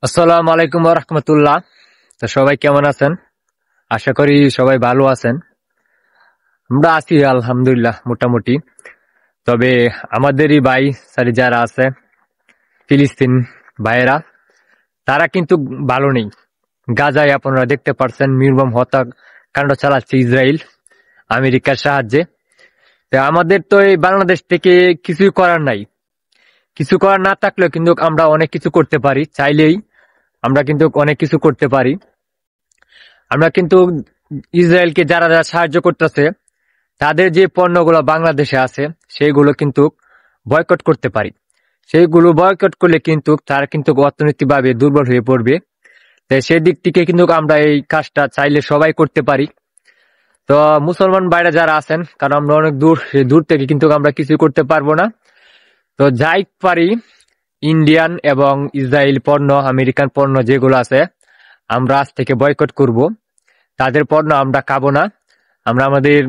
আসসালামু আলাইকুম ওয়া রাহমাতুল্লাহ। তো সবাই কেমন আছেন? আশা করি সবাই ভালো আছেন। আমরা আছি আলহামদুলিল্লাহ মোটামুটি। তবে আমাদেরই ভাই সারি যারা আছে ফিলিস্তিন ভাইয়েরা, তারা কিন্তু ভালো নেই। গাজায় আপনারা দেখতে পারছেন নির্মম হত্যাকাণ্ড চালাচ্ছে ইসরায়েল আমেরিকার সাহায্যে। তো আমাদের তো এই বাংলাদেশ থেকে কিছুই করার নাই। কিছু করার না থাকলেও কিন্তু আমরা অনেক কিছু করতে পারি, চাইলেই আমরা কিন্তু অনেক কিছু করতে পারি। আমরা কিন্তু ইসরায়েলকে যারা যারা সাহায্য করতেছে তাদের যে পণ্যগুলো বাংলাদেশে আছে সেইগুলো কিন্তু বয়কট করতে পারি। সেইগুলো বয়কট করলে কিন্তু তারা কিন্তু অর্থনৈতিকভাবে দুর্বল হয়ে পড়বে। তাই সেই দিক থেকে কিন্তু আমরা এই কাজটা চাইলে সবাই করতে পারি। তো মুসলমান ভাইরা যারা আছেন, কারণ আমরা অনেক দূর, সেই দূর থেকে কিন্তু আমরা কিছু করতে পারবো না। তো যাই পারি ইন্ডিয়ান এবং ইসরায়েল পণ্য, আমেরিকান পণ্য যেগুলো আছে আমরা আজ থেকে বয়কট করব। তাদের পণ্য আমরা খাবো না। আমরা আমাদের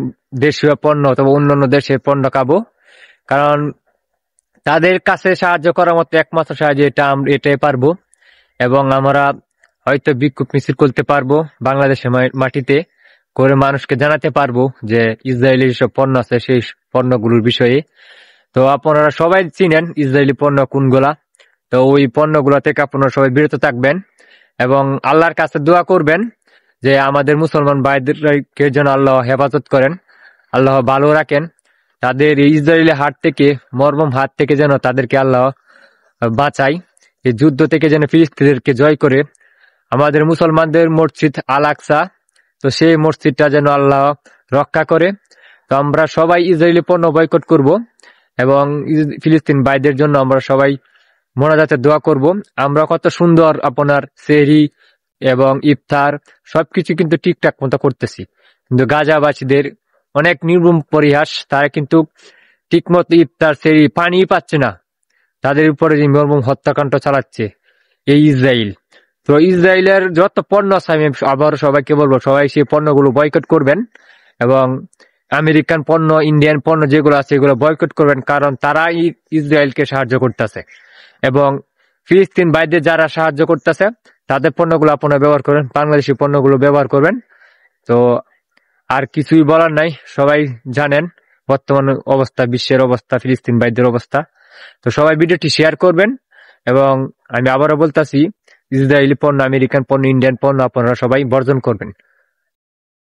দেশীয় পণ্য অথবা অন্যান্য দেশের পণ্য খাবো। কারণ তাদের কাছে সাহায্য করার মতো একমাত্র সাহায্য এটাই পারবো। এবং আমরা হয়তো বিক্ষোভ মিছিল করতে পারবো বাংলাদেশের মাটিতে, করে মানুষকে জানাতে পারবো যে ইসরায়েলি সব পণ্য আছে সেই পণ্যগুলোর বিষয়ে। তো আপনারা সবাই চিনেন ইসরায়েলি পণ্য কোনগুলা। তো ওই পণ্যগুলো থেকে আপনারা সবাই বিরত থাকবেন এবং আল্লাহর কাছে দোয়া করবেন যে আমাদের মুসলমান ভাইদেরকে যেন আল্লাহ হেফাজত করেন, আল্লাহ ভালো রাখেন। তাদের এই ইসরায়েলের হাত থেকে, মরমম হাত থেকে যেন তাদেরকে আল্লাহ বাঁচায়। এই যুদ্ধ থেকে যেন ফিলিস্তিনিদেরকে জয় করে আমাদের মুসলমানদের মসজিদ আল আকসা, তো সেই মসজিদটা যেন আল্লাহ রক্ষা করে। তো আমরা সবাই ইসরায়েলি পণ্য বয়কট করব এবং ফিলিস্তিন ভাইদের জন্য আমরা সবাই মোনাজাতে দোয়া করব। আমরা কত সুন্দর আপনার সেহরি এবং ইফতার সবকিছু কিন্তু ঠিকঠাক মতো করতেছি, কিন্তু গাজাবাসীদের অনেক নির্মম পরিহাস। তারা কিন্তু ঠিক মতো ইফতার সেহরি পানি পাচ্ছে না। তাদের উপরে যে নির্মম হত্যাকাণ্ড চালাচ্ছে এই ইসরায়েল। তো ইসরায়েলের যত পণ্য আছে আমি আবার সবাইকে বলবো সবাই সেই পণ্যগুলো বয়কট করবেন এবং আমেরিকান পণ্য, ইন্ডিয়ান পণ্য যেগুলো আছে এগুলো বয়কট করবেন, কারণ তারাই ইসরায়েলকে সাহায্য করতেছে। এবং ফিলিস্তিন ভাইদের যারা সাহায্য করতেছে তাদের পণ্যগুলো আপনারা ব্যবহার করবেন, বাংলাদেশি পণ্যগুলো ব্যবহার করবেন। তো আর কিছুই বলার নাই, সবাই জানেন বর্তমান অবস্থা, বিশ্বের অবস্থা, ফিলিস্তিন ভাইদের অবস্থা। তো সবাই ভিডিওটি শেয়ার করবেন এবং আমি আবারও বলতাছি ইসরায়েলি পণ্য, আমেরিকান পণ্য, ইন্ডিয়ান পণ্য আপনারা সবাই বর্জন করবেন।